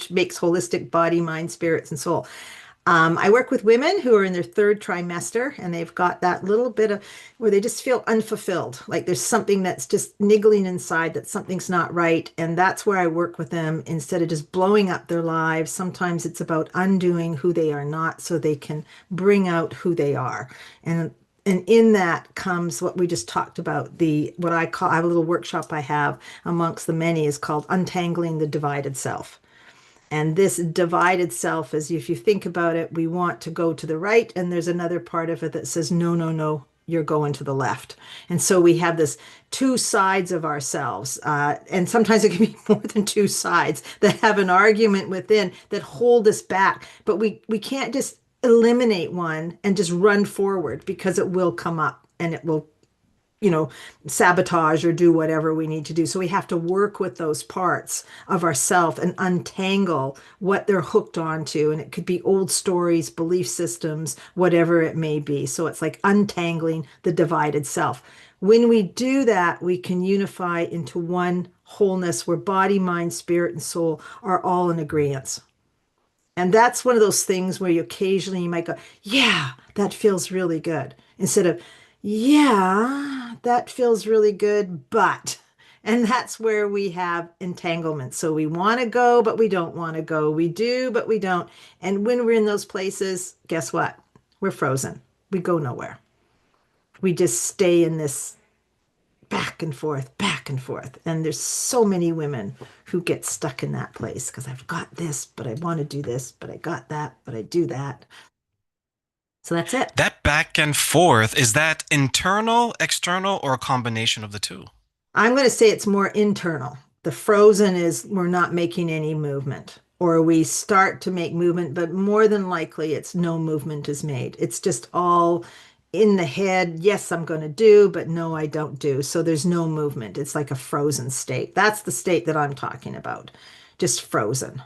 which makes holistic body, mind, spirits, and soul. I work with women who are in their third trimester and they've got that little bit of where they just feel unfulfilled. Like there's something that's just niggling inside that something's not right. And that's where I work with them instead of just blowing up their lives. Sometimes it's about undoing who they are not so they can bring out who they are. And in that comes what we just talked about, the what I call, I have a little workshop I have amongst the many is called Untangling the Divided Self. And this divided self is, if you think about it, we want to go to the right, and there's another part of it that says, no, no, no, you're going to the left. And so we have this two sides of ourselves. And sometimes it can be more than two sides that have an argument within that hold us back. But we can't just eliminate one and just run forward because it will come up and it will sabotage or do whatever we need to do. So we have to work with those parts of ourself and untangle what they're hooked onto. And it could be old stories, belief systems, whatever it may be. So it's like untangling the divided self. When we do that, we can unify into one wholeness where body, mind, spirit, and soul are all in agreement. And that's one of those things where you might go, yeah, that feels really good. Instead of, yeah, that feels really good, but, and that's where we have entanglement. So we want to go, but we don't want to go. We do, but we don't. And when we're in those places, guess what? We're frozen. We go nowhere. We just stay in this back and forth, back and forth. And there's so many women who get stuck in that place because I've got this, but I want to do this, but I got that, but I do that. So that's it. That back and forth, is that internal, external, or a combination of the two? I'm going to say it's more internal. The frozen is we're not making any movement, or we start to make movement, but more than likely it's no movement is made. It's just all in the head. Yes, I'm going to do, but no, I don't do. So there's no movement. It's like a frozen state. That's the state that I'm talking about. Just frozen.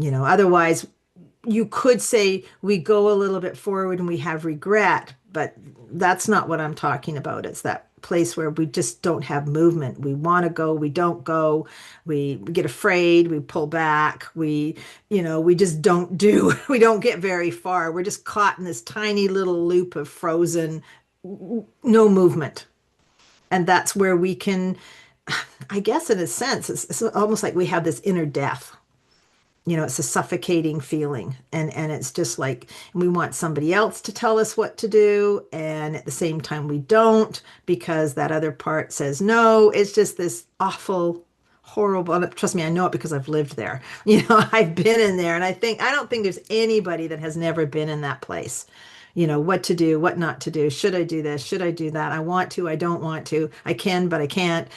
Otherwise you could say we go a little bit forward and we have regret, but that's not what I'm talking about. It's that place where we just don't have movement. We want to go, we don't go, we get afraid, we pull back, we just don't do, we don't get very far. We're just caught in this tiny little loop of frozen, no movement. And that's where we can, I guess, in a sense, it's almost like we have this inner death. It's a suffocating feeling. And it's just like we want somebody else to tell us what to do. And at the same time, we don't because that other part says no. It's just this awful, horrible. Trust me, I know it because I've lived there. I've been in there. And I don't think there's anybody that has never been in that place. What to do, what not to do. Should I do this? Should I do that? I want to, I don't want to. I can, but I can't.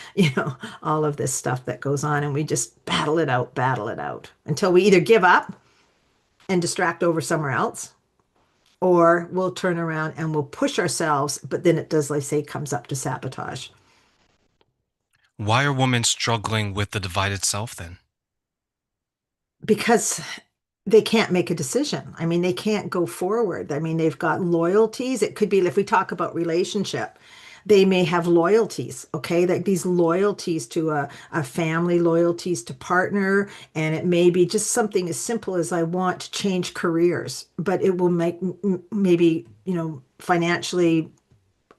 All of this stuff that goes on. And we just battle it out until we either give up and distract over somewhere else, or we'll turn around and we'll push ourselves. But then it does, like I say, comes up to sabotage. Why are women struggling with the divided self then? Because they can't make a decision. I mean, they can't go forward. I mean, they've got loyalties. It could be if we talk about relationship, they may have loyalties, okay? Like these loyalties to a family, loyalties to partner, and it may be just something as simple as I want to change careers, but it will make maybe, financially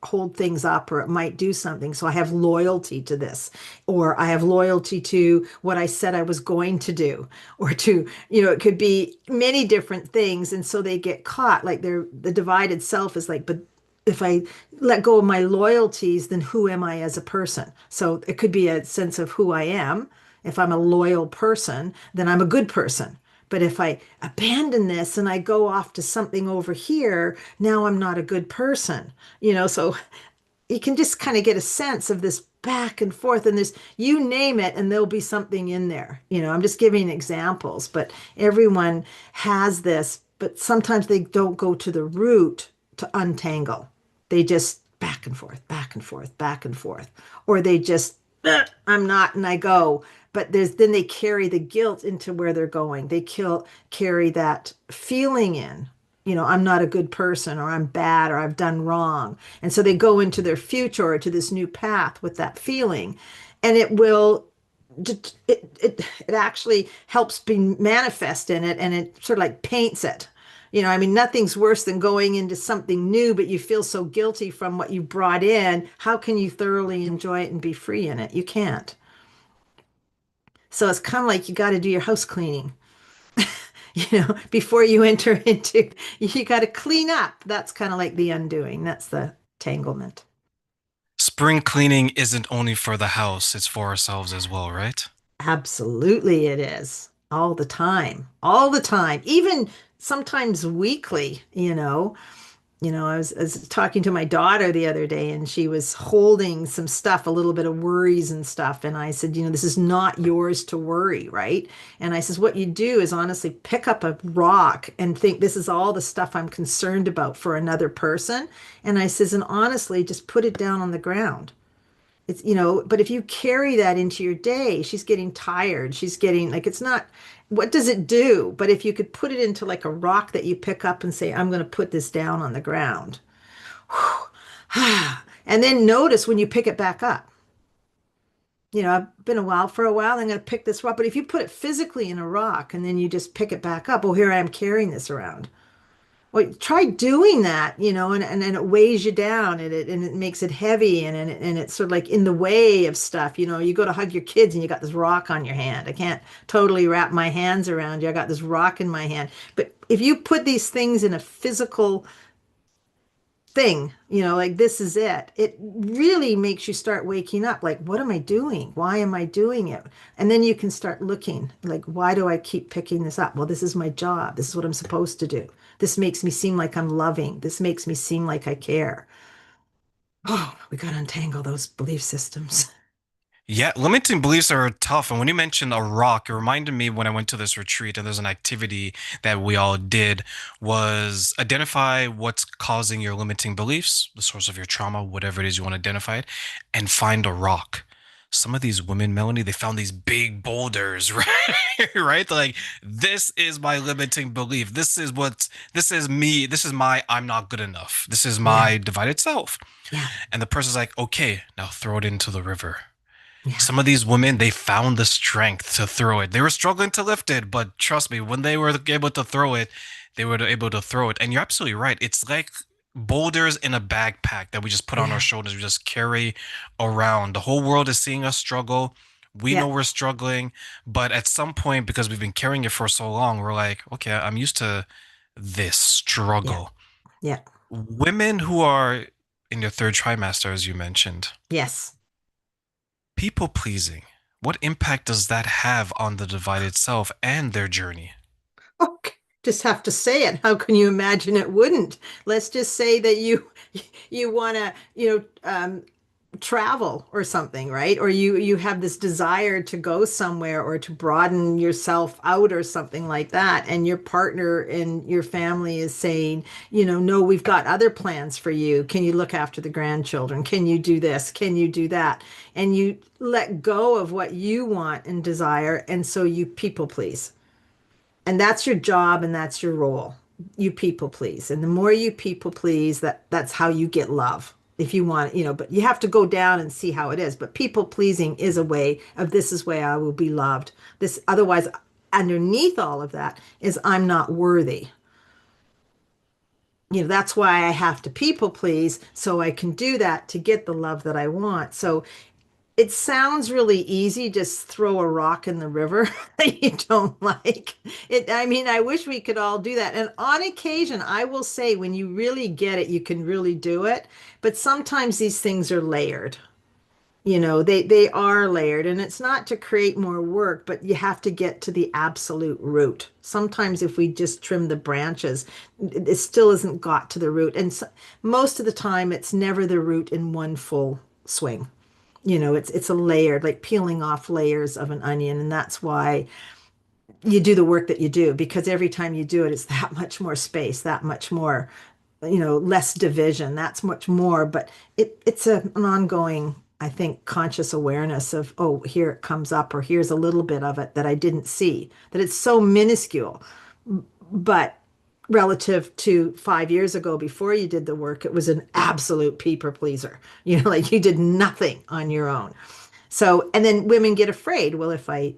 hold things up or it might do something. So I have loyalty to this, or I have loyalty to what I said I was going to do, or to, it could be many different things. And so they get caught like the divided self is like, but if I let go of my loyalties, then who am I as a person? So it could be a sense of who I am. If I'm a loyal person, then I'm a good person. But if I abandon this and I go off to something over here, now I'm not a good person. So you can just kind of get a sense of this back and forth and this, you name it, and there'll be something in there. I'm just giving examples, but everyone has this, but sometimes they don't go to the root to untangle. They just back and forth, back and forth, back and forth. Or they just, I'm not, and I go. But then they carry the guilt into where they're going. They carry that feeling in, I'm not a good person, or I'm bad, or I've done wrong. And so they go into their future or to this new path with that feeling. And it will it actually helps be manifest in it, and it sort of like paints it. I mean, nothing's worse than going into something new, but you feel so guilty from what you brought in. How can you thoroughly enjoy it and be free in it? You can't. So it's kind of like you got to do your house cleaning, before you enter into, you got to clean up. That's kind of like the undoing. That's the tanglement. Spring cleaning isn't only for the house, it's for ourselves as well, right? Absolutely, it is. All the time. All the time. Even sometimes weekly, I was talking to my daughter the other day, and she was holding some stuff, a little bit of worries and stuff. And I said, this is not yours to worry, right? And I says, what you do is honestly pick up a rock and think, this is all the stuff I'm concerned about for another person. And I says, and honestly, just put it down on the ground. But if you carry that into your day, she's getting tired. She's getting like, it's not, what does it do? But if you could put it into like a rock that you pick up and say, I'm going to put this down on the ground. And then notice when you pick it back up. I've been a while for a while. I'm going to pick this rock. But if you put it physically in a rock and then you just pick it back up, oh, here I am carrying this around. Well, try doing that, and it weighs you down, and it makes it heavy, and it's sort of like in the way of stuff. You go to hug your kids and you got this rock on your hand. I can't totally wrap my hands around you. I got this rock in my hand. But if you put these things in a physical thing, like this is it, it really makes you start waking up. Like, what am I doing? Why am I doing it? And then you can start looking like, why do I keep picking this up? Well, this is my job. This is what I'm supposed to do. This makes me seem like I'm loving. This makes me seem like I care. Oh, we got to untangle those belief systems. Yeah, limiting beliefs are tough. And when you mentioned a rock, it reminded me when I went to this retreat and there's an activity that we all did was identify what's causing your limiting beliefs, the source of your trauma, whatever it is you want to identify it, and find a rock. Some of these women, Melanie, they found these big boulders, right? Right? Like, this is my limiting belief. This is me. This is my, I'm not good enough. This is Yeah, my divided self. yeah, And the person's like, okay, now throw it into the river. yeah, Some of these women, they found the strength to throw it. They were struggling to lift it, but trust me, when they were able to throw it, they were able to throw it. And you're absolutely right. It's like boulders in a backpack that we just put on our yeah, shoulders, we just carry around. The whole world is seeing us struggle. We know yeah, we're struggling, but at some point, because we've been carrying it for so long, we're like, okay, I'm used to this yeah, struggle. yeah. Women who are in their third trimester, as you mentioned, Yes. people pleasing. What impact does that have on the divided self and their journey? Okay. Just have to say it. How can you imagine it wouldn't? Let's just say that you want to, travel or something, right? Or you have this desire to go somewhere or to broaden yourself out or something like that, and your partner and your family is saying, no, we've got other plans for you. Can you look after the grandchildren? Can you do this? Can you do that? And you let go of what you want and desire, and so you people please. And that's your job and that's your role. You people please. And the more you people please, that's how you get love. If you want, but you have to go down and see how it is. But people pleasing is a way of, this is way I will be loved. This otherwise, underneath all of that is, I'm not worthy. That's why I have to people please, so I can do that to get the love that I want. So it sounds really easy, just throw a rock in the river that you don't like. I mean, I wish we could all do that. And on occasion, I will say, when you really get it, you can really do it. But sometimes these things are layered. They are layered, and it's not to create more work, but you have to get to the absolute root. Sometimes if we just trim the branches, it still isn't got to the root. And so, most of the time, it's never the root in one full swing. It's a layered, like peeling off layers of an onion, and that's why you do the work that you do, because every time you do it, it's that much more space, that much more, less division, that's much more. But it's an ongoing, I think, conscious awareness of, oh, here it comes up, or here's a little bit of it that I didn't see, that it's so minuscule. But relative to 5 years ago, before you did the work, it was an absolute people pleaser. Like you did nothing on your own. So, and then women get afraid. Well, if I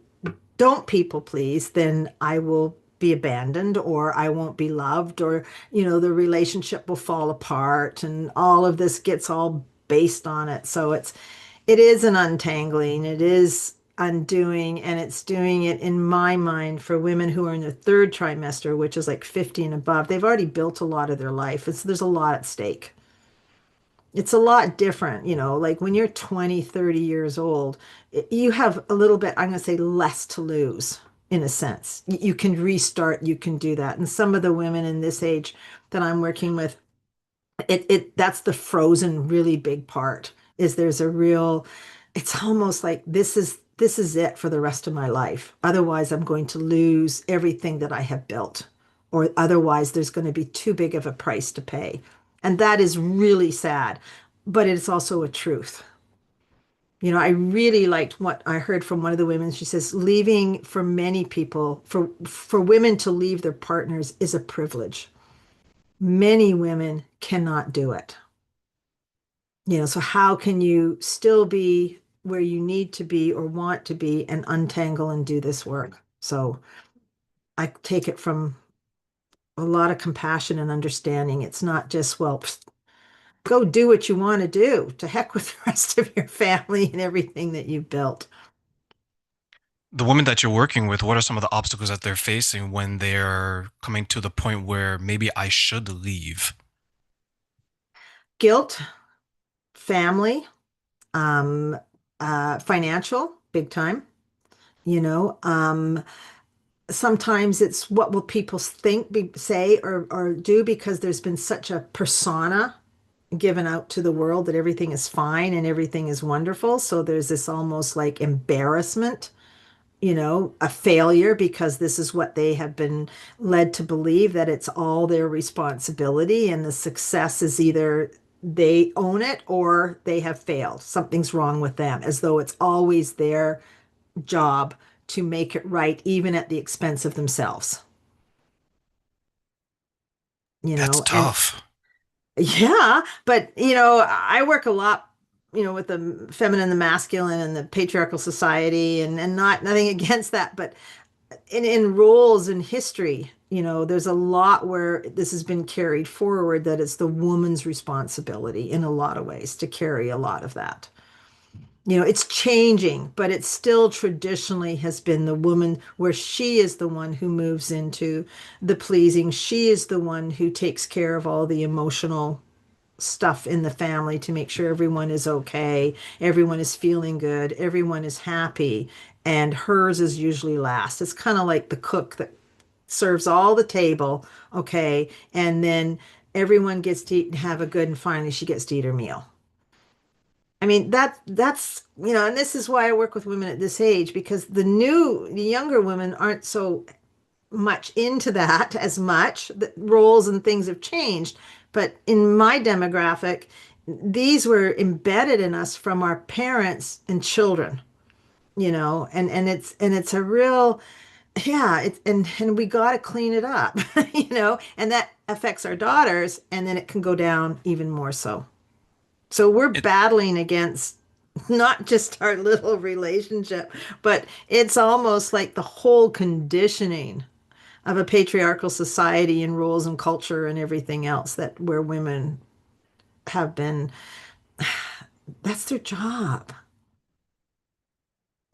don't people please, then I will be abandoned or I won't be loved or, the relationship will fall apart and all of this gets all based on it. So it is an untangling, it is undoing, and it's doing it in my mind for women who are in their third trimester, which is like 50 and above. They've already built a lot of their life. There's a lot at stake. It's a lot different, like when you're 20, 30 years old, you have a little bit, I'm going to say less to lose in a sense. You can restart, you can do that. And some of the women in this age that I'm working with, that's the frozen really big part is there's a real, it's almost like this is it for the rest of my life. Otherwise, I'm going to lose everything that I have built, or otherwise there's going to be too big of a price to pay. And that is really sad, but it's also a truth. I really liked what I heard from one of the women. She says, leaving for many people, for women to leave their partners is a privilege. Many women cannot do it. So how can you still be where you need to be or want to be and untangle and do this work? So I take it from a lot of compassion and understanding. It's not just, well, go do what you want to do. To heck with the rest of your family and everything that you've built. The women that you're working with, what are some of the obstacles that they're facing when they're coming to the point where maybe I should leave? Guilt, family, um, financial, big time. You know, sometimes it's what will people think, say, or do because there's been such a persona given out to the world that everything is fine and everything is wonderful. So there's this almost like embarrassment, a failure because this is what they have been led to believe that it's all their responsibility and the success is either they own it or they have failed. Something's wrong with them, as though it's always their job to make it right, even at the expense of themselves, That's and tough. yeah, but I work a lot, with the feminine, the masculine, and the patriarchal society, and not nothing against that, but in roles in history, there's a lot where this has been carried forward that it's the woman's responsibility in a lot of ways to carry a lot of that. It's changing, but it still traditionally has been the woman where she is the one who moves into the pleasing. She is the one who takes care of all the emotional stuff in the family to make sure everyone is okay, everyone is feeling good, everyone is happy, and hers is usually last. It's kind of like the cook that serves all the table, okay, and then everyone gets to eat and have a good, and finally she gets to eat her meal. I mean, that's, and this is why I work with women at this age because the younger women aren't so much into that as much. The roles and things have changed. But in my demographic, these were embedded in us from our parents and children, and it's a real, yeah, and we got to clean it up, and that affects our daughters, and then it can go down even more so. So we're It, battling against not just our little relationship, but it's almost like the whole conditioning of a patriarchal society and rules and culture and everything else that where women have been, that's their job,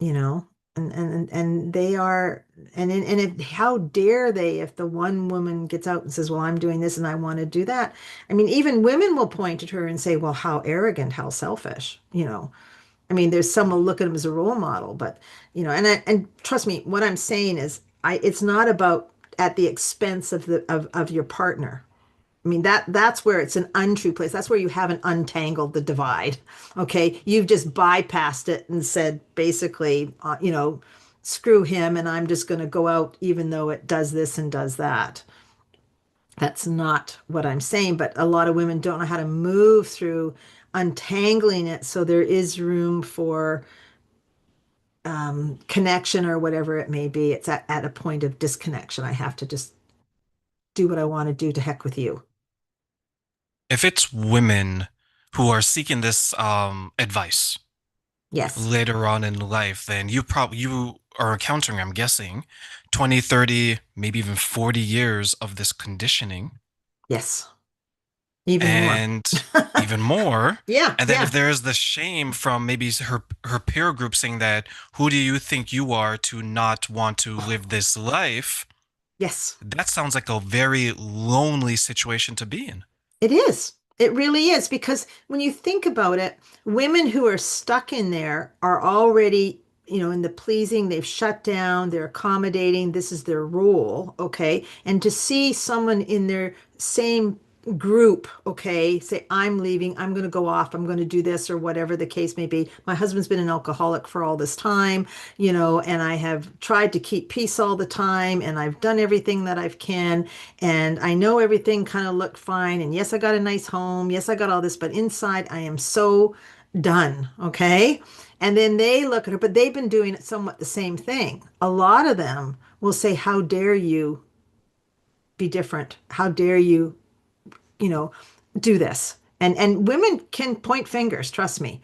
you know, and they are, and how dare they if the one woman gets out and says, well, I'm doing this and I want to do that. I mean, even women will point at her and say, well, how arrogant, how selfish, I mean, there's some will look at him as a role model, but and trust me, what I'm saying is, it's not about at the expense of of your partner. I mean, that's where it's an untrue place. That's where you haven't untangled the divide. Okay, you've just bypassed it and said basically, screw him, and I'm just going to go out even though it does this and does that. That's not what I'm saying, but a lot of women don't know how to move through untangling it so there is room for connection or whatever it may be. It's at a point of disconnection. I have to just do what I want to do to heck with you. if it's women who are seeking this advice, Yes. later on in life, then you are encountering, I'm guessing, 20, 30, maybe even 40 years of this conditioning Yes. Even more. and even more. Yeah. And then if Yeah. there is the shame from maybe her peer group saying that, who do you think you are to not want to live this life? Yes. That sounds like a very lonely situation to be in. It is. It really is because when you think about it, women who are stuck in there are already, in the pleasing, they've shut down, they're accommodating, this is their role, okay? And to see someone in their same group, okay, say, I'm leaving, I'm going to go off, I'm going to do this or whatever the case may be. My husband's been an alcoholic for all this time, and I have tried to keep peace all the time, and I've done everything that I can, and I know everything kind of looked fine. And yes, I got a nice home. Yes, I got all this, but inside I am so done. Okay. And then they look at her, but they've been doing somewhat the same thing. A lot of them will say, how dare you be different? How dare you, you know, do this? And women can point fingers, trust me.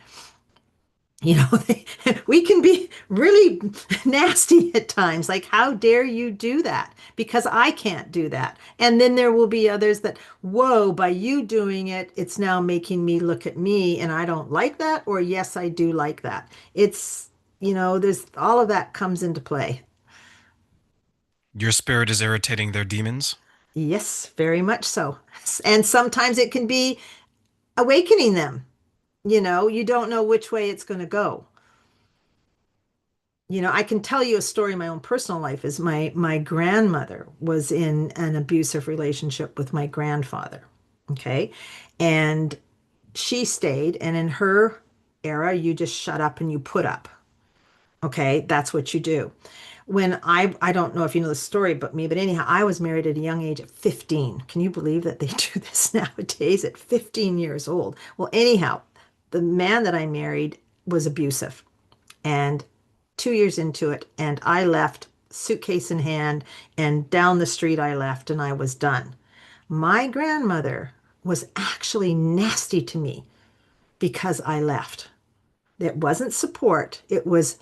We can be really nasty at times. Like, how dare you do that? Because I can't do that. And then there will be others that, whoa, by you doing it, it's now making me look at me and I don't like that. Or, yes, I do like that. There's all of that comes into play. Your spirit is irritating their demons. Yes, very much so. And sometimes it can be awakening them. You don't know which way it's going to go. I can tell you a story in my own personal life is my grandmother was in an abusive relationship with my grandfather. Okay. And she stayed, and in her era, you just shut up and you put up. Okay. That's what you do. When I don't know if you know the story but me, but anyhow, I was married at a young age at 15. Can you believe that they do this nowadays at 15 years old? Well, anyhow, the man that I married was abusive. And 2 years into it, and I left, suitcase in hand, and down the street I left, and I was done. My grandmother was actually nasty to me because I left. It wasn't support, it was,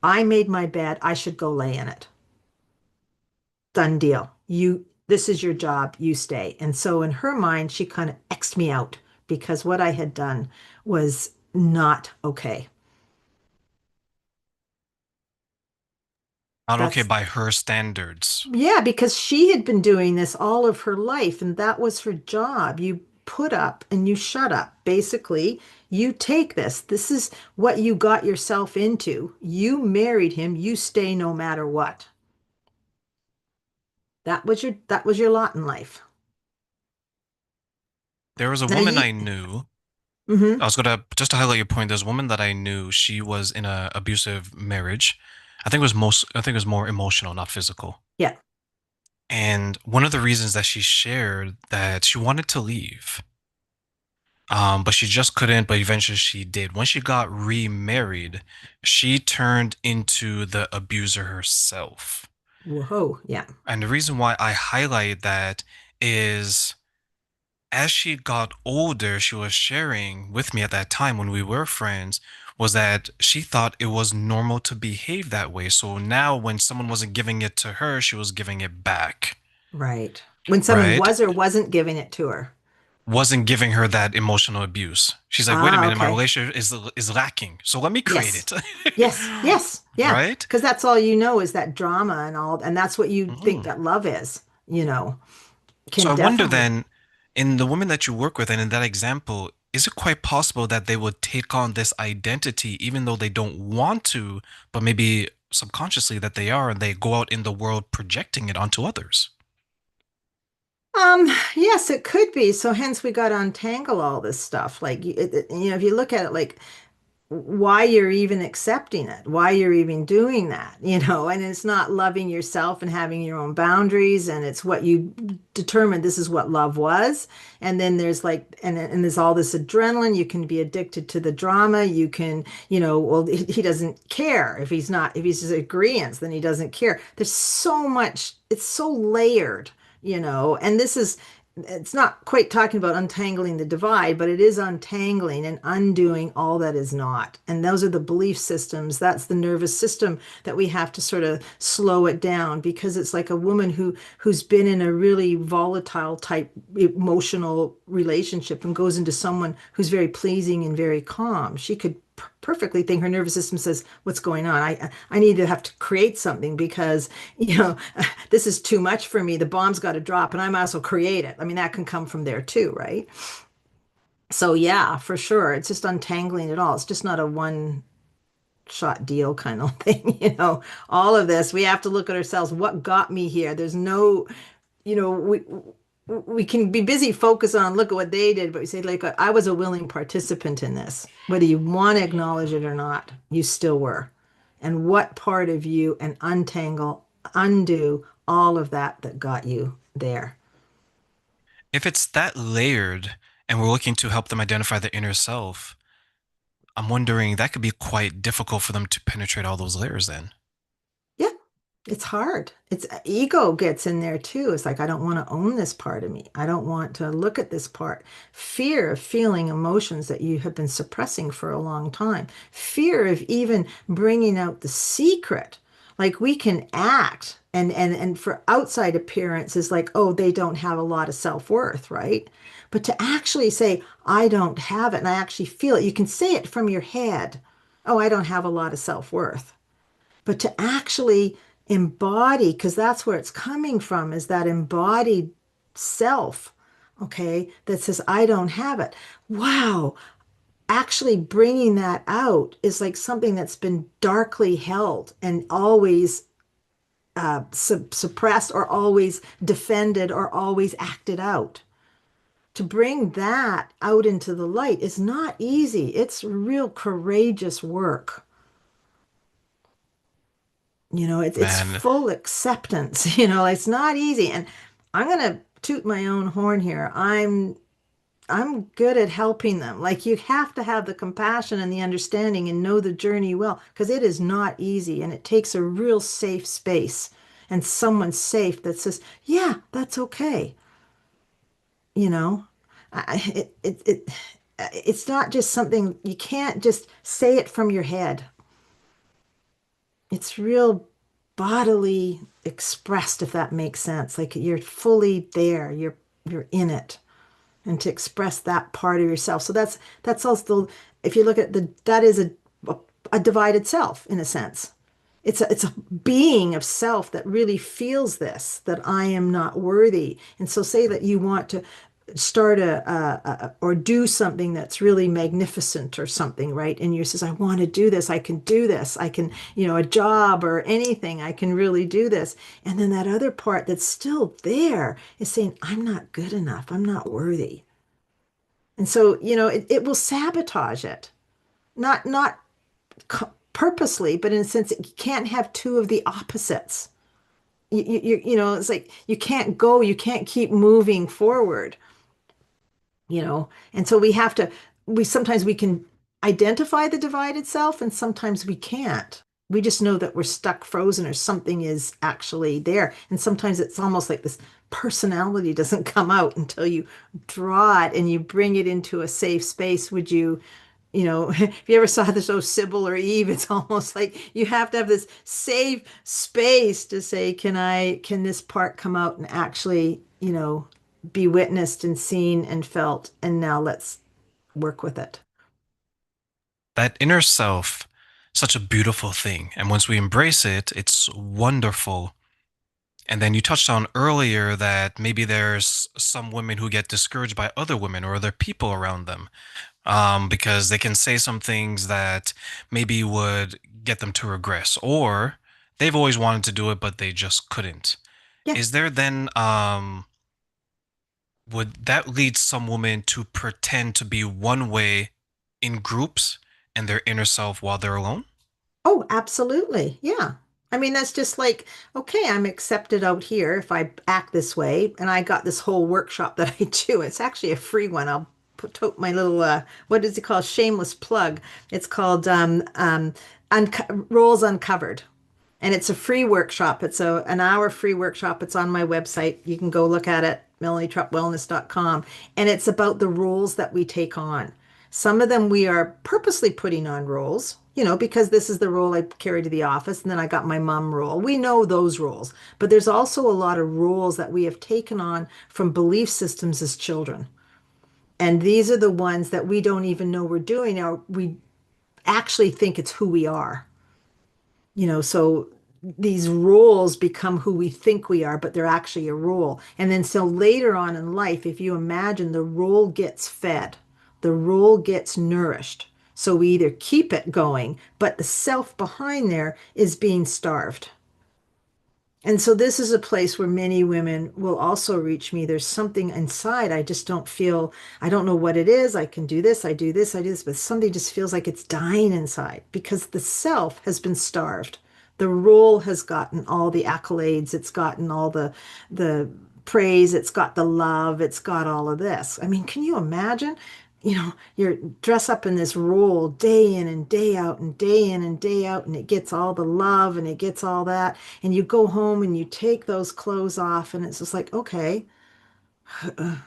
I made my bed, I should go lay in it. Done deal. This is your job, you stay. And so in her mind, she kind of X'd me out because what I had done was not okay. Not okay That's by her standards. Yeah, because she had been doing this all of her life, and that was her job. You put up and you shut up. Basically, you take this. This is what you got yourself into. You married him, you stay no matter what. That was your lot in life. There was a Now woman you I knew. hmm I was gonna just to highlight your point. There's a woman that I knew. She was in a abusive marriage. I think it was more emotional, not physical. Yeah. And one of the reasons that she shared that she wanted to leave, but she just couldn't. But eventually she did. When she got remarried, she turned into the abuser herself. Whoa. Yeah. And the reason why I highlight that is as she got older, she was sharing with me at that time when we were friends, was that she thought it was normal to behave that way. So now when someone wasn't giving it to her, she was giving it back, Right. When someone right? was or wasn't giving it to her. Wasn't giving her that emotional abuse. She's like, wait a Ah, minute, my okay. relationship is lacking. So let me create Yes. it. Yes. Yes. Yeah. Right? Because that's all you know is that drama and all, and that's what you think Mm. that love is, So can I wonder definitely. then, in the women that you work with and in that example, is it quite possible that they would take on this identity even though they don't want to, but maybe subconsciously that they are, and they go out in the world projecting it onto others? Yes, it could be. So hence we got to untangle all this stuff. Like, if you look at it, like why you're even accepting it, why you're even doing that, and it's not loving yourself and having your own boundaries, and it's what you determined this is what love was. And then there's like, and there's all this adrenaline. You can be addicted to the drama. You can, well, he doesn't care if he's just agreeance, then he doesn't care. There's so much, it's so layered, and this is it's not quite talking about untangling the divide, but it is untangling and undoing all that is not. And those are the belief systems. That's the nervous system that we have to sort of slow it down, because it's like a woman who's been in a really volatile type emotional relationship and goes into someone who's very pleasing and very calm. She could perfectly think her nervous system says, what's going on? I need to have to create something because, you know, this is too much for me. The bomb's got to drop and I might as well create it. I mean, that can come from there too, right? So yeah, for sure. It's just untangling it all. It's just not a one shot deal kind of thing, all of this, we have to look at ourselves. What got me here? There's no, you know, we can be busy focus on look at what they did, but we say like I was a willing participant in this. Whether you want to acknowledge it or not, you still were. And what part of you and untangle, undo all of that that got you there. If it's that layered and we're looking to help them identify their inner self, I'm wondering that could be quite difficult for them to penetrate all those layers then. Yeah, it's hard. It's ego gets in there too. It's like, I don't want to own this part of me. I don't want to look at this part. Fear of feeling emotions that you have been suppressing for a long time. Fear of even bringing out the secret. Like we can act and for outside appearance is like, oh, they don't have a lot of self-worth, right? But to actually say, I don't have it and I actually feel it, you can say it from your head. Oh, I don't have a lot of self-worth, but to actually embody, because that's where it's coming from, is that embodied self, okay, that says, I don't have it. Wow. Actually bringing that out is like something that's been darkly held and always suppressed or always defended or always acted out. To bring that out into the light is not easy. It's real courageous work. It's Man, full acceptance. It's not easy. And I'm gonna toot my own horn here. I'm good at helping them. Like you have to have the compassion and the understanding and know the journey well, because it is not easy and it takes a real safe space and someone safe that says, yeah, that's okay. You know, it's not just something you can't just say it from your head. It's real bodily expressed, if that makes sense. Like you're fully there, you're in it, and to express that part of yourself. So that's also, if you look at that is a divided self in a sense. It's a being of self that really feels this, that I am not worthy. And so say that you want to start or do something that's really magnificent or something, right? And you says, I want to do this, I can do this, I can, a job or anything, I can really do this. And then that other part that's still there is saying, I'm not good enough, I'm not worthy. And so, it will sabotage it. Not purposely, but in a sense, you can't have two of the opposites. It's like you can't keep moving forward, and so we sometimes we can identify the divided self and sometimes we can't. We just know that we're stuck, frozen, or something is actually there. And sometimes it's almost like this personality doesn't come out until you draw it and you bring it into a safe space. If you ever saw the show Sybil or Eve, it's almost like you have to have this safe space to say, can this part come out and actually, be witnessed and seen and felt, and now let's work with it. that inner self, such a beautiful thing. And once we embrace it, it's wonderful. And then you touched on earlier that maybe there's some women who get discouraged by other women or other people around them, because they can say some things that maybe would get them to regress, or they've always wanted to do it, but they just couldn't. Yeah. Is there then, would that lead some women to pretend to be one way in groups and their inner self while they're alone? Oh, absolutely. Yeah. I mean, that's just like, okay, I'm accepted out here if I act this way. And I got this whole workshop that I do. It's actually a free one. I'll put my little, what is it called? Shameless plug. It's called Roles Uncovered. And it's a free workshop. It's an hour free workshop. It's on my website. You can go look at it, melanietruppwellness.com. And it's about the roles that we take on. Some of them we are purposely putting on roles, because this is the role I carry to the office, and then I got my mom role. We know those roles, but there's also a lot of roles that we have taken on from belief systems as children. And these are the ones that we don't even know we're doing, or we actually think it's who we are. So these roles become who we think we are, but they're actually a role. And then so later on in life, if you imagine the role gets fed, the role gets nourished. So we either keep it going, but the self behind there is being starved. And so this is a place where many women will also reach me. There's something inside. I just don't feel, I don't know what it is. I can do this, I do this, I do this, but something just feels like it's dying inside because the self has been starved. The role has gotten all the accolades, it's gotten all the praise, it's got the love, it's got all of this. I mean, can you imagine? You're dress up in this role day in and day out and day in and day out, and it gets all the love and it gets all that. And you go home and you take those clothes off, and it's just like, okay. And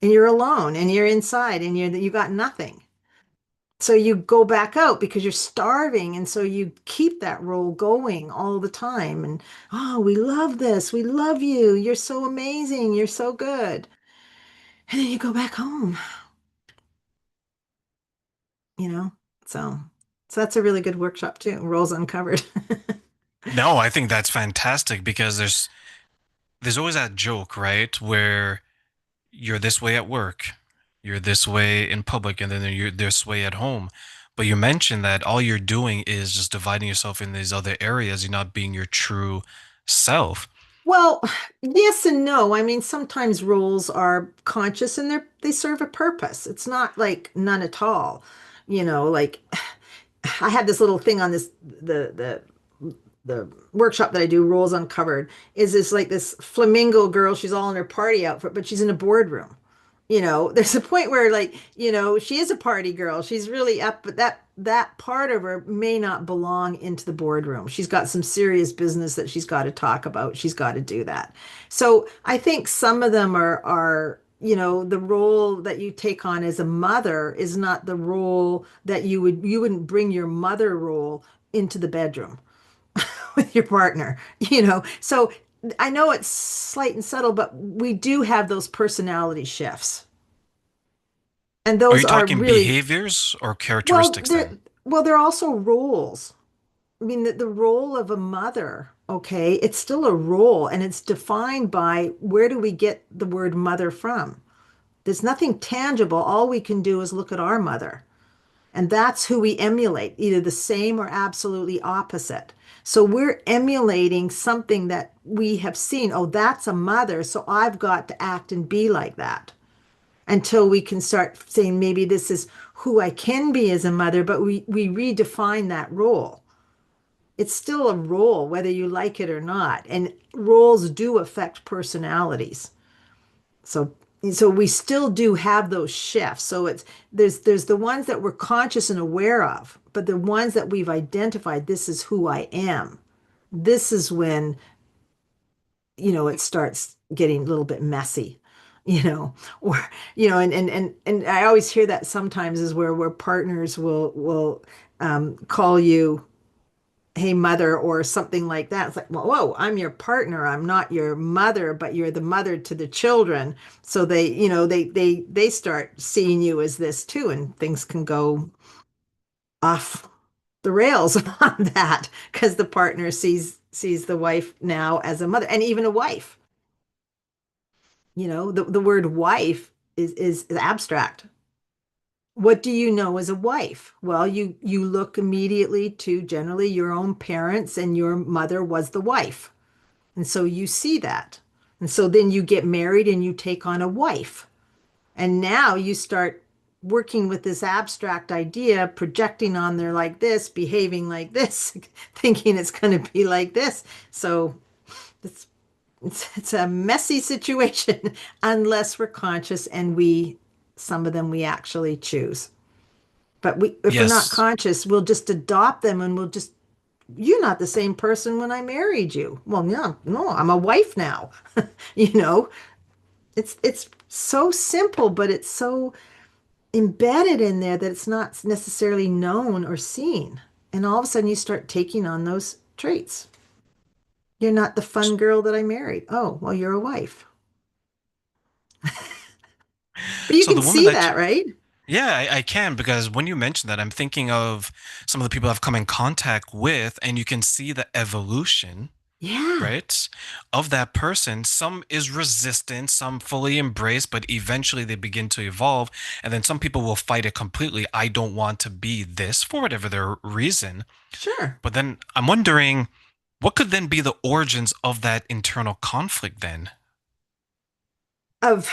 you're alone and you're inside and you got nothing. So you go back out because you're starving. And so you keep that role going all the time. And oh, we love this. We love you. You're so amazing. You're so good. And then you go back home, you know? So so that's a really good workshop too. Roles uncovered. No, I think that's fantastic because there's always that joke, right? Where you're this way at work, you're this way in public, and then you're this way at home. But you mentioned that all you're doing is just dividing yourself in these other areas. You're not being your true self. Well, yes and no. I mean, sometimes roles are conscious and they serve a purpose. It's not like none at all. Like I had this little thing on the workshop that I do, Roles Uncovered, is this like this flamingo girl. She's all in her party outfit, but she's in a boardroom. There's a point where like, she is a party girl. She's really up, but that part of her may not belong into the boardroom. She's got some serious business that she's got to talk about. She's got to do that. So I think some of them are the role that you take on as a mother is not the role that you wouldn't bring your mother role into the bedroom with your partner, So I know it's slight and subtle, but we do have those personality shifts. And Are those you are talking really, behaviors or well, characteristics they're then? well, they're also roles. I mean, the role of a mother, okay, it's still a role and it's defined by where do we get the word mother from? There's nothing tangible. All we can do is look at our mother. And that's who we emulate, either the same or absolutely opposite. So we're emulating something that we have seen. Oh, that's a mother. So I've got to act and be like that until we can start saying, maybe this is who I can be as a mother, but we redefine that role. It's still a role, whether you like it or not. And roles do affect personalities. So so we still do have those shifts. So there's the ones that we're conscious and aware of, but the ones that we've identified, this is who I am. This is when, it starts getting a little bit messy, or and I always hear that sometimes is where partners will call you hey mother or something like that. It's like, well, whoa, I'm your partner, I'm not your mother, but you're the mother to the children. So they start seeing you as this too, and things can go off the rails on that because the partner sees the wife now as a mother and even a wife. The word wife is abstract. What do you know as a wife? Well, you look immediately to generally your own parents, and your mother was the wife. And so you see that. And so then you get married and you take on a wife. And now you start working with this abstract idea, projecting on there like this, behaving like this, thinking it's going to be like this. So it's it's a messy situation unless we're conscious and some of them we actually choose. But if we're not Yes. conscious, we'll just adopt them and we'll just you're not the same person when I married you. Well, no, no, I'm a wife now. You know, it's so simple, but it's so embedded in there that it's not necessarily known or seen. And all of a sudden you start taking on those traits. You're not the fun girl that I married. Oh, well, you're a wife. But you So can the woman see that that, right? yeah, I can because when you mention that, I'm thinking of some of the people I've come in contact with, and you can see the evolution, Yeah, right, of that person. Some is resistant, some fully embrace, but eventually they begin to evolve. And then some people will fight it completely. I don't want to be this for whatever their reason. sure. But then I'm wondering, what could then be the origins of that internal conflict then? Of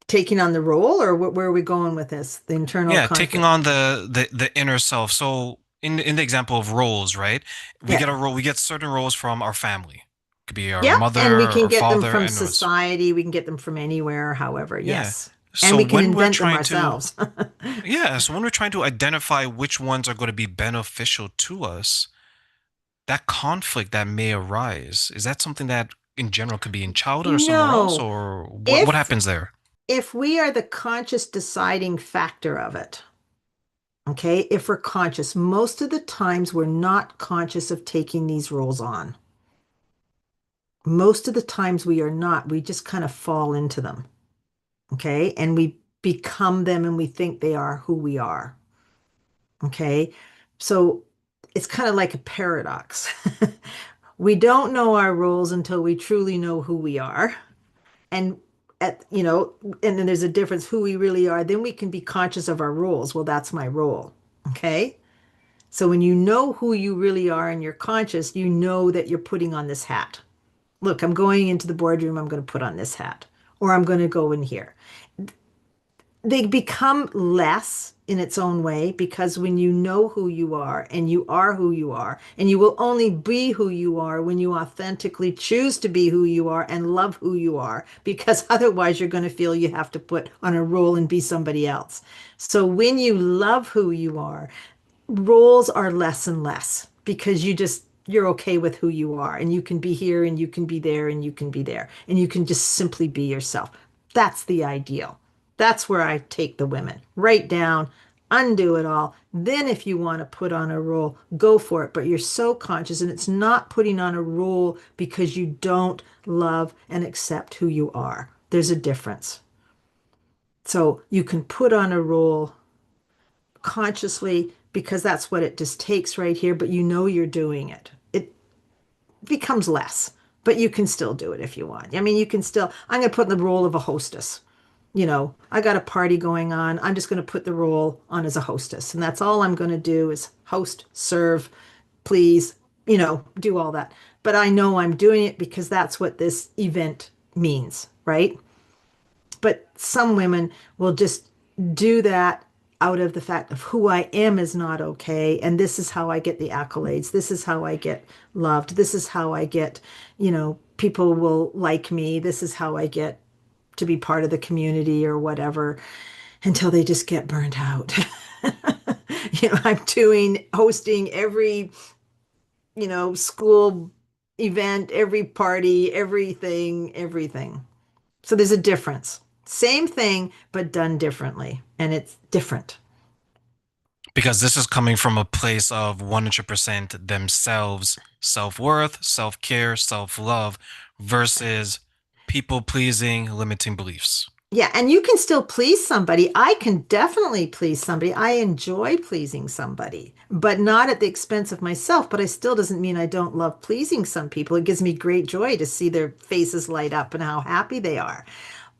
taking on the role, or where are we going with this? The internal Yeah, taking conflict. on the inner self. So in the example of roles, right? We Yeah. get a role, we get certain roles from our family. Could be our Yeah, and we mother can or get them father, from and us. society, we can get them from anywhere, however, Yeah. yes. And So we can when we're invent them trying to ourselves. yeah, so when we're trying to identify which ones are going to be beneficial to us, that conflict that may arise, is that something that in general could be in childhood or somewhere else, No, or what if happens there? if we are the conscious deciding factor of it, okay, if we're conscious, most of the times we're not conscious of taking these roles on. Most of the times we are not. We just kind of fall into them, okay? And we become them and we think they are who we are, okay? So it's kind of like a paradox. We don't know our roles until we truly know who we are. And and then there's a difference who we really are. Then we can be conscious of our roles. Well, that's my role. Okay. So when you know who you really are and you're conscious, you know that you're putting on this hat. Look, I'm going into the boardroom, I'm going to put on this hat, or I'm going to go in here. They become less in its own way because when you know who you are and you are who you are, and you will only be who you are when you authentically choose to be who you are and love who you are, because otherwise you're going to feel you have to put on a role and be somebody else. So when you love who you are, roles are less and less because you're okay with who you are and you can be here and you can be there and you can be there and you can just simply be yourself. That's the ideal. That's where I take the women. Write down, undo it all. Then if you want to put on a role, go for it. But you're so conscious and it's not putting on a role because you don't love and accept who you are. There's a difference. So you can put on a role consciously because that's what it just takes right here, but you know you're doing it. It becomes less, but you can still do it if you want. I mean, you can still, I'm going to put in the role of a hostess. I got a party going on. I'm just going to put the role on as a hostess. And that's all I'm going to do is host, serve, please, do all that. But I know I'm doing it because that's what this event means, right? But some women will just do that out of the fact of who I am is not okay. And this is how I get the accolades. This is how I get loved. This is how I get, people will like me. This is how I get to be part of the community or whatever until they just get burnt out. I'm hosting every, school event, every party, everything, everything. So there's a difference. Same thing, but done differently. And it's different. Because this is coming from a place of 100% themselves, self-worth, self-care, self-love versus people pleasing, limiting beliefs. Yeah, and you can still please somebody. I can definitely please somebody. I enjoy pleasing somebody, but not at the expense of myself. But I still doesn't mean I don't love pleasing some people. It gives me great joy to see their faces light up and how happy they are.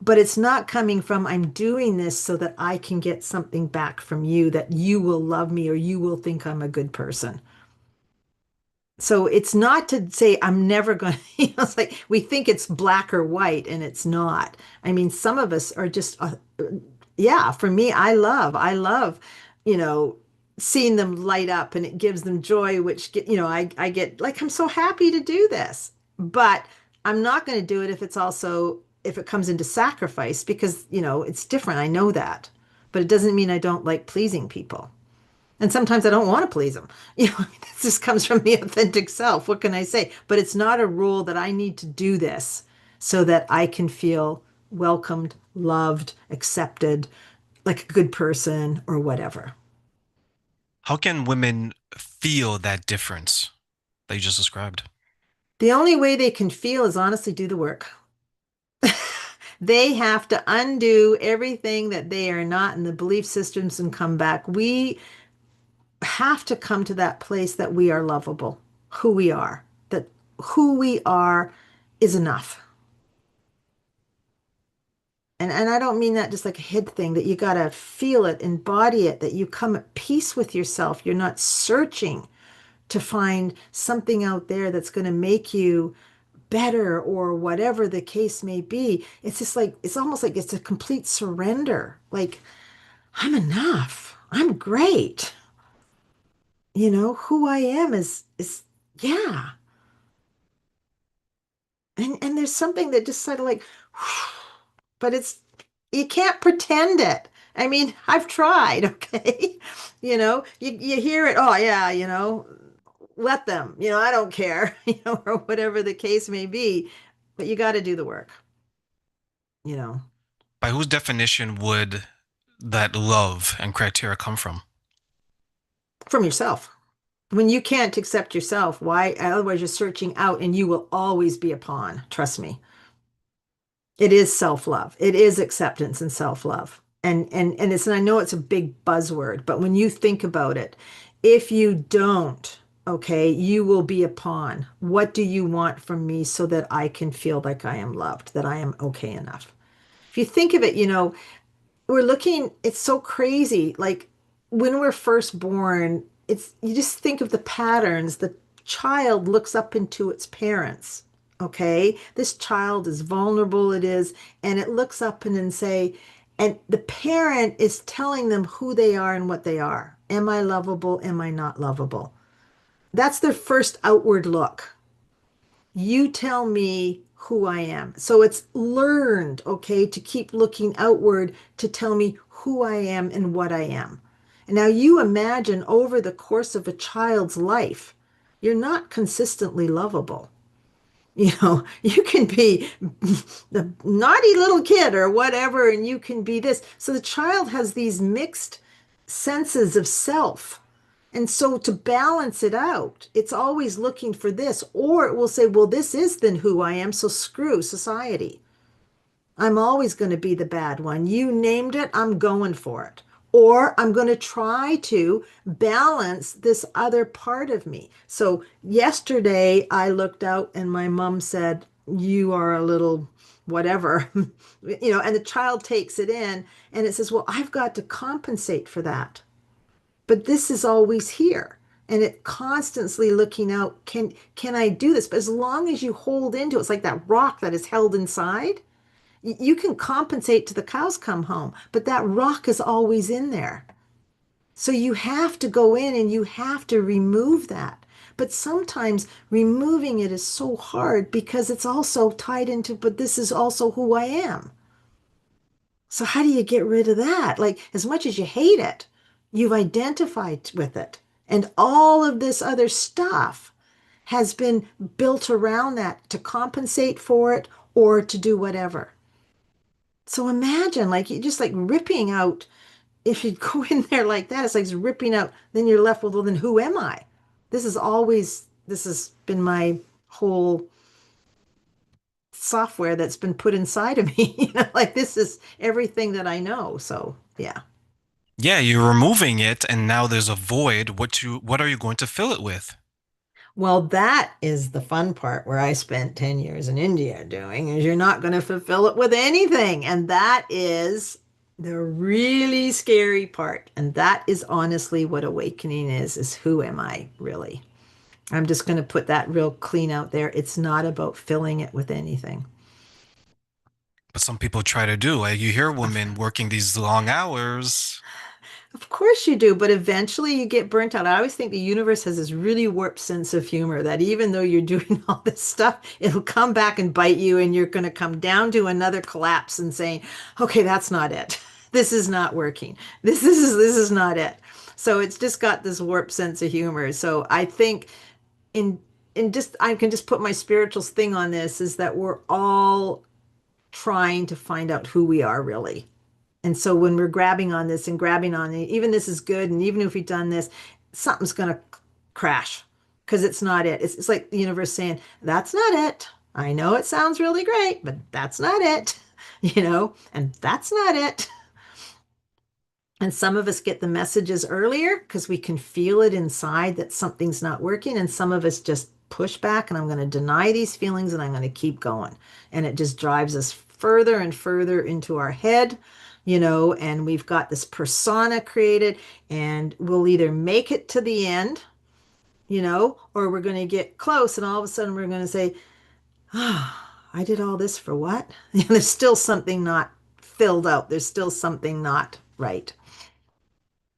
But it's not coming from, I'm doing this so that I can get something back from you, that you will love me or you will think I'm a good person. So it's not to say I'm never going to, it's like we think it's black or white and it's not. I mean, some of us are just, yeah, for me, I love, you know, seeing them light up and it gives them joy, which I get like, I'm so happy to do this, but I'm not going to do it if it comes into sacrifice because, it's different. I know that, but it doesn't mean I don't like pleasing people. And sometimes I don't want to please them. This just comes from the authentic self. What can I say? But it's not a rule that I need to do this so that I can feel welcomed, loved, accepted, like a good person or whatever. How can women feel that difference that you just described? The only way they can feel is honestly do the work. They have to undo everything that they are not in the belief systems and come back. We have to come to that place that we are lovable, who we are, that who we are is enough. And I don't mean that just like a head thing, that you got to feel it, embody it, that you come at peace with yourself. You're not searching to find something out there that's going to make you better or whatever the case may be. It's just like, it's almost like it's a complete surrender. Like, I'm enough. I'm great. Who I am is yeah. And there's something that just sort of like, but it's you can't pretend it. I mean, I've tried, okay? You hear it, oh yeah, let them, I don't care, or whatever the case may be, but you got to do the work, you know, By whose definition would that love and criteria come from? from yourself. When you can't accept yourself, why? Otherwise, you're searching out and you will always be a pawn. Trust me. It is self-love. It is acceptance and self-love. And I know it's a big buzzword, but when you think about it, if you don't, okay, you will be a pawn. What do you want from me so that I can feel like I am loved, that I am okay enough? If you think of it, we're looking, it's so crazy. Like when we're first born, it's you just think of the patterns. The child looks up into its parents. Okay. This child is vulnerable, it is, and it looks up and say, and the parent is telling them who they are and what they are. Am I lovable? Am I not lovable? That's their first outward look. You tell me who I am. So it's learned, okay, to keep looking outward to tell me who I am and what I am. And now you imagine over the course of a child's life, you're not consistently lovable. You can be the naughty little kid or whatever, and you can be this. So the child has these mixed senses of self. And so to balance it out, it's always looking for this, or it will say, well, this is then who I am, so screw society. I'm always going to be the bad one. You named it, I'm going for it. Or I'm going to try to balance this other part of me. So yesterday I looked out and my mom said, you are a little whatever, and the child takes it in and it says, well, I've got to compensate for that. But this is always here. And it constantly looking out, can I do this? But as long as you hold into it, it's like that rock that is held inside. You can compensate till the cows come home, but that rock is always in there. So you have to go in and you have to remove that. But sometimes removing it is so hard because it's also tied into, but this is also who I am. So how do you get rid of that? Like as much as you hate it, you've identified with it. And all of this other stuff has been built around that to compensate for it or to do whatever. So imagine like you just like ripping out, if you go in there like that, it's like ripping out, then you're left with, well, then who am I? This has been my whole software that's been put inside of me. Like this is everything that I know. So yeah. Yeah, you're removing it and now there's a void. What are you going to fill it with? Well, that is the fun part where I spent 10 years in India doing is you're not going to fulfill it with anything. And that is the really scary part. And that is honestly what awakening is who am I really? I'm just going to put that real clean out there. It's not about filling it with anything. But some people try to do. Like you hear women working these long hours. Of course you do, but eventually you get burnt out. I always think the universe has this really warped sense of humor that even though you're doing all this stuff, it'll come back and bite you, and you're going to come down to another collapse and saying, okay, that's not it. This is not working. This is not it. So it's just got this warped sense of humor. So I think in just I can just put my spiritual thing on this is that we're all trying to find out who we are really. And so when we're grabbing on this and grabbing on it, even this is good, and even if we've done this, something's going to crash because it's not it. It's like the universe saying, that's not it. I know it sounds really great, but that's not it, and that's not it. And some of us get the messages earlier because we can feel it inside that something's not working. And some of us just push back and I'm going to deny these feelings and I'm going to keep going. And it just drives us further and further into our head, and we've got this persona created and we'll either make it to the end, or we're going to get close and all of a sudden we're going to say, oh, I did all this for what? There's still something not filled out. There's still something not right.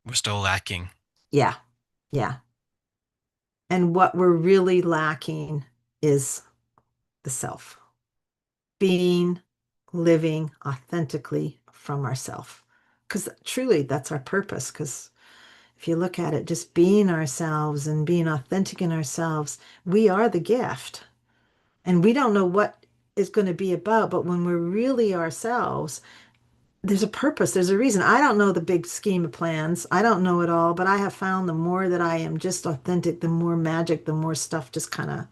We're still lacking. Yeah. Yeah. And what we're really lacking is the self, being, living authentically from ourself. Because truly, that's our purpose. Because if you look at it, just being ourselves and being authentic in ourselves, we are the gift. And we don't know what it's going to be about. But when we're really ourselves, there's a purpose, there's a reason. I don't know the big scheme of plans. I don't know it all, but I have found the more that I am just authentic, the more magic, the more stuff just kind of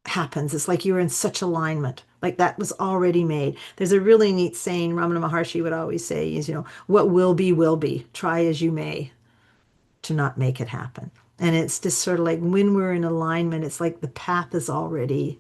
happens. It's like you're in such alignment. Like that was already made. There's a really neat saying Ramana Maharshi would always say is, what will be, will be. Try as you may to not make it happen. And it's just sort of like when we're in alignment, it's like the path is already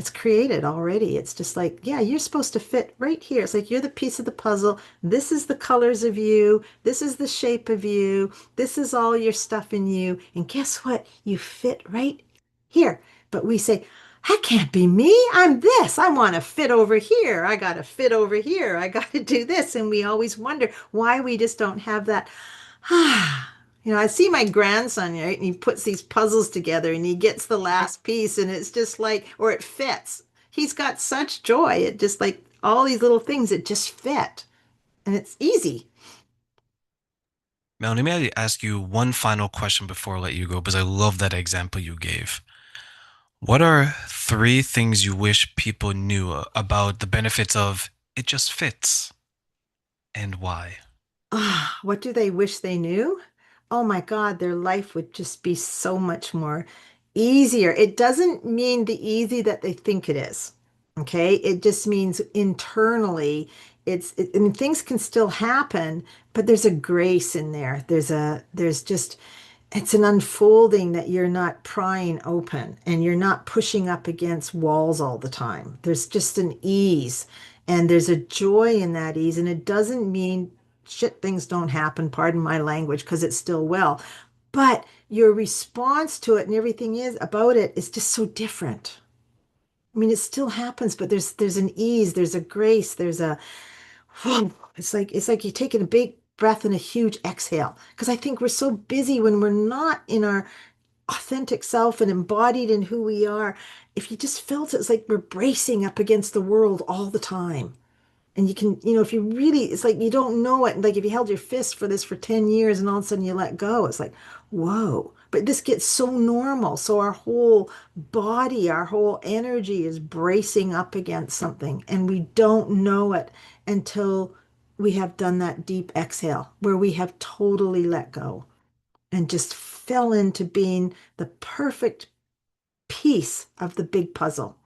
it's created already. It's just like, yeah, you're supposed to fit right here. It's like you're the piece of the puzzle. This is the colors of you. This is the shape of you. This is all your stuff in you. And guess what? You fit right here. But we say, that can't be me. I'm this. I want to fit over here. I got to fit over here. I got to do this. And we always wonder why we just don't have that. I see my grandson, right? And he puts these puzzles together and he gets the last piece and it's just like, or it fits. He's got such joy. It just like all these little things that just fit and it's easy. Melanie, may I ask you one final question before I let you go? Because I love that example you gave. What are three things you wish people knew about the benefits of it just fits and why? Ah, what do they wish they knew? Oh my God, their life would just be so much more easier. It doesn't mean the easy that they think it is. Okay. It just means internally, I mean, things can still happen, but there's a grace in there. There's just, it's an unfolding that you're not prying open and you're not pushing up against walls all the time. There's just an ease and there's a joy in that ease. And it doesn't mean shit things don't happen, pardon my language, because it's still well. But your response to it and everything is about it is just so different. I mean, it still happens, but there's an ease, there's a grace, there's a it's like you're taking a big breath and a huge exhale. Because I think we're so busy when we're not in our authentic self and embodied in who we are. If you just felt it, it's like we're bracing up against the world all the time. And you can, if you really, it's like you don't know it. Like if you held your fist for this for 10 years and all of a sudden you let go, it's like, whoa. But this gets so normal. So our whole body, our whole energy is bracing up against something. And we don't know it until we have done that deep exhale where we have totally let go and just fell into being the perfect piece of the big puzzle.